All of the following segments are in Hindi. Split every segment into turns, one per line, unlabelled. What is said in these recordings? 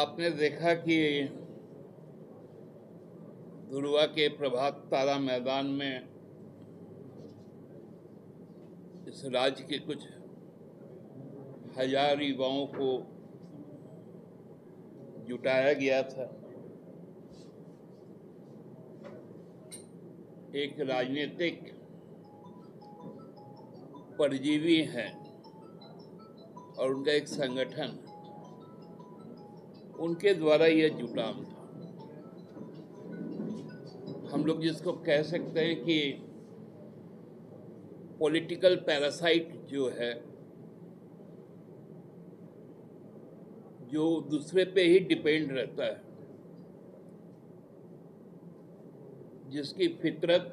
आपने देखा कि धुरवा के प्रभात तारा मैदान में इस राज्य के कुछ हजार युवाओं को जुटाया गया था। एक राजनीतिक परजीवी है और उनका एक संगठन, उनके द्वारा यह जुटान था। हम लोग जिसको कह सकते हैं कि पॉलिटिकल पैरासाइट जो है, जो दूसरे पे ही डिपेंड रहता है, जिसकी फितरत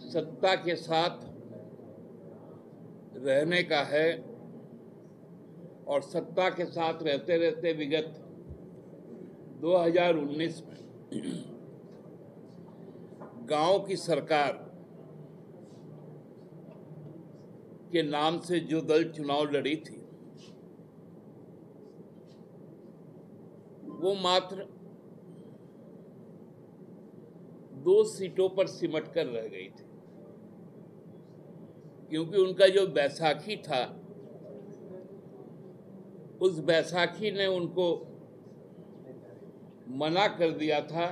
सत्ता के साथ रहने का है और सत्ता के साथ रहते रहते विगत 2019 में गांव की सरकार के नाम से जो दल चुनाव लड़ी थी, वो मात्र 2 सीटों पर सिमट कर रह गई थी, क्योंकि उनका जो बैसाखी था, उस बैसाखी ने उनको मना कर दिया था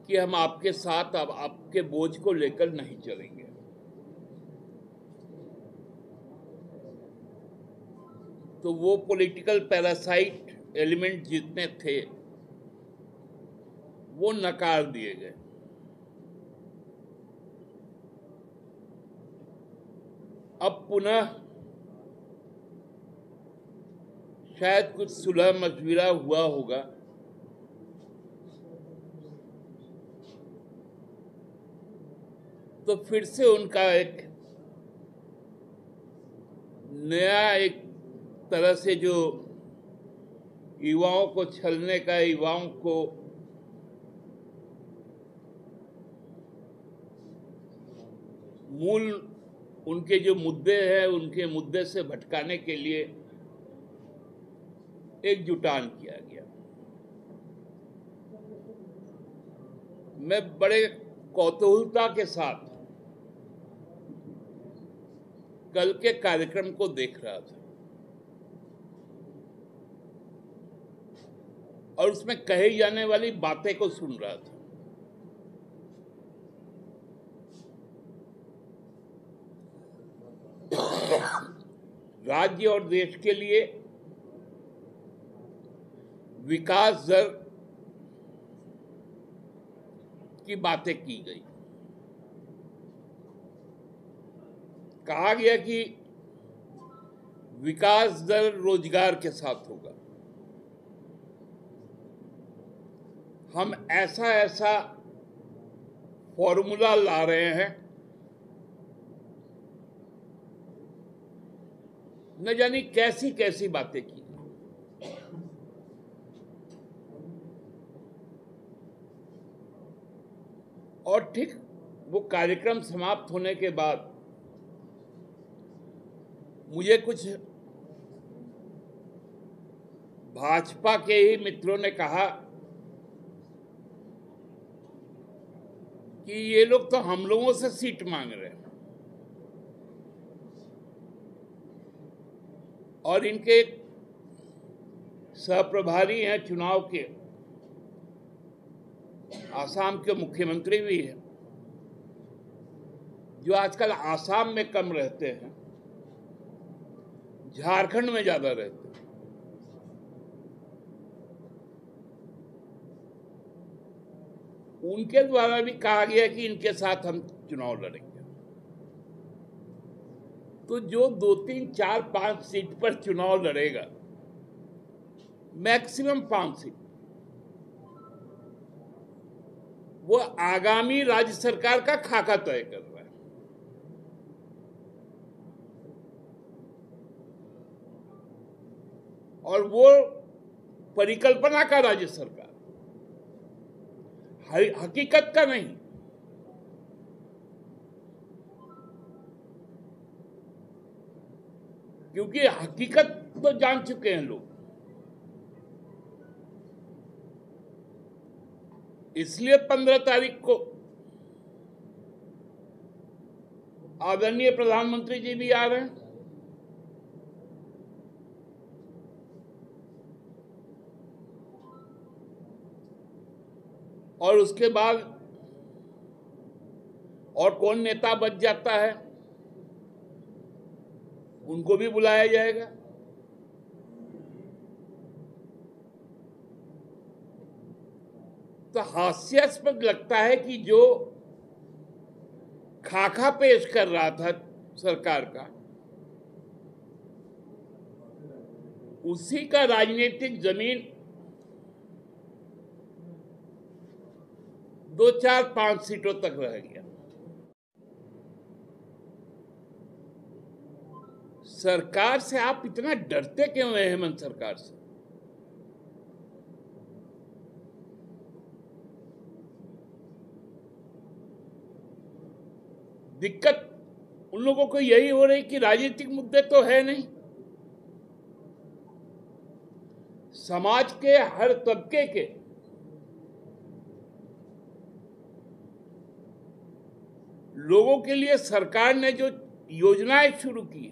कि हम आपके साथ अब आपके बोझ को लेकर नहीं चलेंगे। तो वो पॉलिटिकल पैरासाइट एलिमेंट जितने थे वो नकार दिए गए। अब पुनः शायद कुछ सुलह मशविरा हुआ होगा, तो फिर से उनका एक नया एक तरह से जो युवाओं को छलने का, युवाओं को मूल उनके जो मुद्दे हैं, उनके मुद्दे से भटकाने के लिए एक जुटान किया गया। मैं बड़े कौतूहलता के साथ कल के कार्यक्रम को देख रहा था और उसमें कही जाने वाली बातें को सुन रहा था। राज्य और देश के लिए विकास दर की बातें की गई। कहा गया कि विकास दर रोजगार के साथ होगा। हम ऐसा ऐसा फॉर्मूला ला रहे हैं, न जानी कैसी कैसी बातें की। और ठीक वो कार्यक्रम समाप्त होने के बाद मुझे कुछ भाजपा के ही मित्रों ने कहा कि ये लोग तो हम लोगों से सीट मांग रहे हैं और इनके सहप्रभारी हैं चुनाव के, आसाम के मुख्यमंत्री भी हैं, जो आजकल आसाम में कम रहते हैं, झारखंड में ज्यादा रहते हैं। उनके द्वारा भी कहा गया कि इनके साथ हम चुनाव लड़ेंगे। तो जो 2, 3, 4, 5 सीट पर चुनाव लड़ेगा, मैक्सिमम 5 सीट, वो आगामी राज्य सरकार का खाका तय कर रहा है। और वो परिकल्पना का राज्य सरकार, हकीकत का नहीं। क्योंकि हकीकत तो जान चुके हैं लोग। इसलिए 15 तारीख को आदरणीय प्रधानमंत्री जी भी आ रहे हैं। और उसके बाद और कौन नेता बच जाता है उनको भी बुलाया जाएगा। तो हास्यास्पद लगता है कि जो खाका पेश कर रहा था सरकार का, उसी का राजनीतिक जमीन 2, 4, 5 सीटों तक रह गया। सरकार से आप इतना डरते क्यों हैं? हेमंत सरकार से दिक्कत उन लोगों को यही हो रही कि राजनीतिक मुद्दे तो है नहीं। समाज के हर तबके के लोगों के लिए सरकार ने जो योजनाएं शुरू की,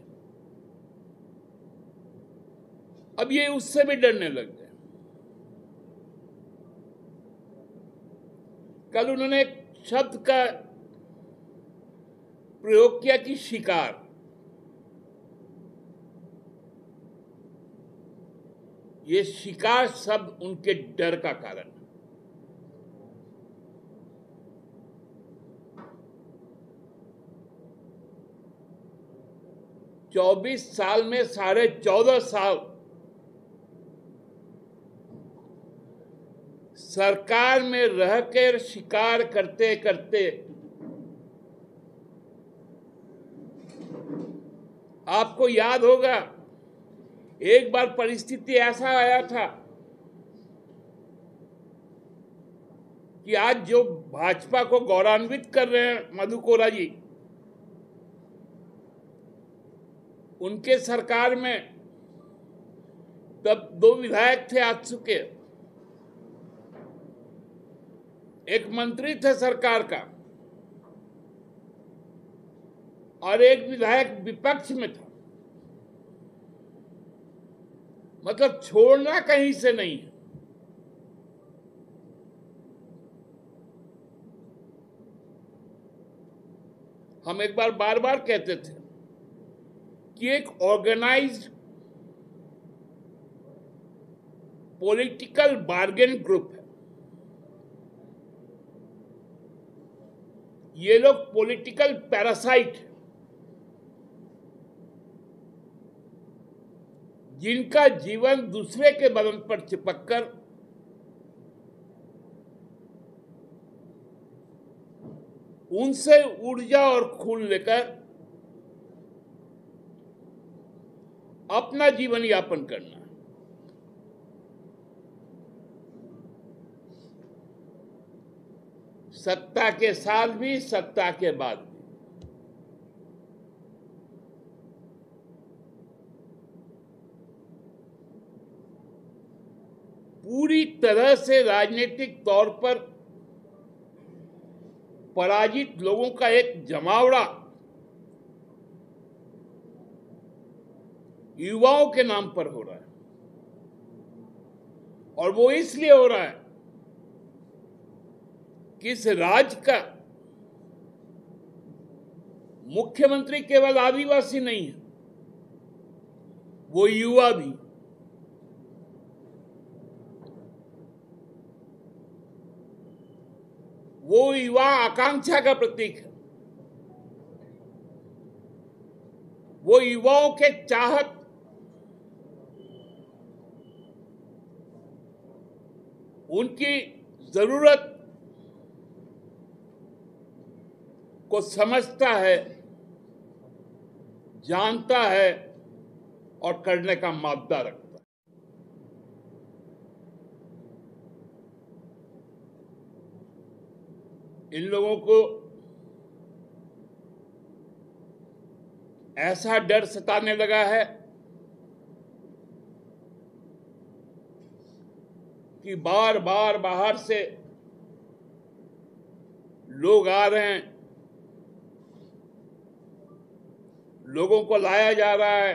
अब ये उससे भी डरने लग गए। कल उन्होंने एक शब्द का प्रयोग किया कि शिकार। ये शिकार शब्द उनके डर का कारण है। चौबीस साल में 14.5 साल सरकार में रहकर शिकार करते करते आपको याद होगा एक बार परिस्थिति ऐसा आया था कि आज जो भाजपा को गौरवान्वित कर रहे हैं मधु कोरा जी, उनके सरकार में तब 2 विधायक थे आजसू के, एक मंत्री थे सरकार का और एक विधायक विपक्ष में था। मतलब छोड़ना कहीं से नहीं है। हम एक बार बार बार कहते थे कि एक ऑर्गेनाइज्ड पॉलिटिकल बार्गेन ग्रुप है। ये लोग पॉलिटिकल पैरासाइट है, जिनका जीवन दूसरे के बदन पर चिपककर उनसे ऊर्जा और खून लेकर अपना जीवन यापन करना है। सत्ता के साथ भी, सत्ता के बाद भी। पूरी तरह से राजनीतिक तौर पर पराजित लोगों का एक जमावड़ा युवाओं के नाम पर हो रहा है। और वो इसलिए हो रहा है कि इस राज्य का मुख्यमंत्री केवल आदिवासी नहीं है, वो युवा भी। वो युवा आकांक्षा का प्रतीक है। वो युवाओं के चाहत, उनकी जरूरत को समझता है, जानता है और करने का मादा रखता है। इन लोगों को ऐसा डर सताने लगा है कि बार बार बाहर से लोग आ रहे हैं, लोगों को लाया जा रहा है,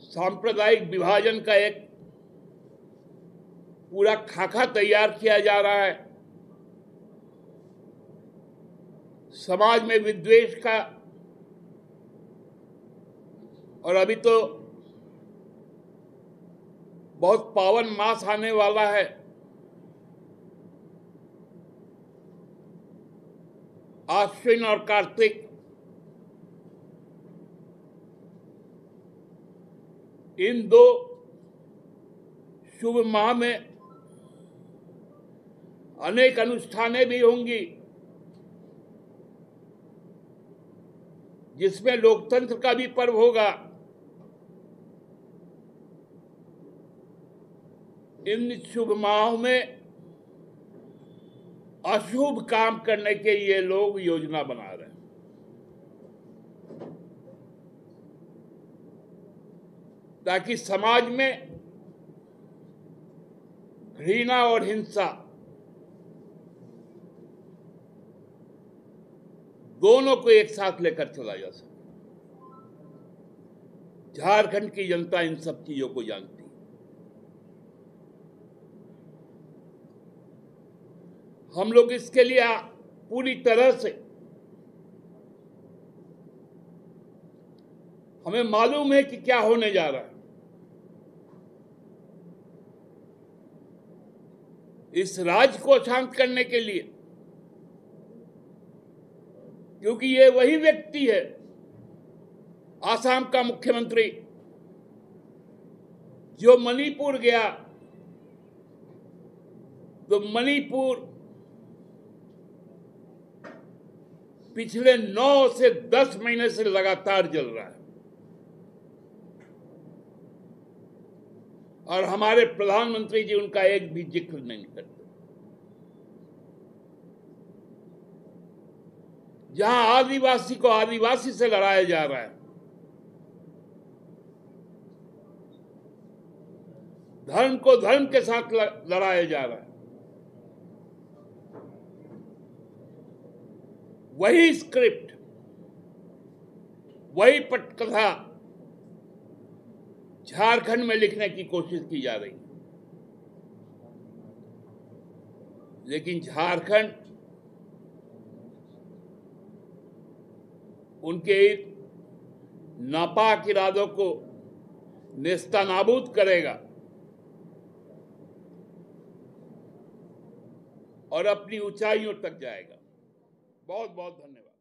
सांप्रदायिक विभाजन का एक पूरा खाका तैयार किया जा रहा है, समाज में विद्वेष का, और अभी तो बहुत पावन मास आने वाला है। आश्विन और कार्तिक, इन दो शुभ माह में अनेक अनुष्ठानें भी होंगी, जिसमें लोकतंत्र का भी पर्व होगा। इन शुभ माहों में अशुभ काम करने के लिए लोग योजना बना रहे हैं, ताकि समाज में घृणा और हिंसा दोनों को एक साथ लेकर चला जा सके। झारखंड की जनता इन सब चीजों को जानती है। हम लोग इसके लिए पूरी तरह से, हमें मालूम है कि क्या होने जा रहा है। इस राज्य को शांत करने के लिए, क्योंकि ये वही व्यक्ति है, आसाम का मुख्यमंत्री, जो मणिपुर गया तो मणिपुर पिछले 9 से 10 महीने से लगातार जल रहा है, और हमारे प्रधानमंत्री जी उनका एक भी जिक्र नहीं करते। जहां आदिवासी को आदिवासी से लड़ाया जा रहा है, धर्म को धर्म के साथ लड़ाया जा रहा है, वही स्क्रिप्ट, वही पटकथा झारखंड में लिखने की कोशिश की जा रही है। लेकिन झारखंड उनके नापाक इरादों को नेस्तनाबूद करेगा और अपनी ऊंचाइयों तक जाएगा। बहुत बहुत धन्यवाद।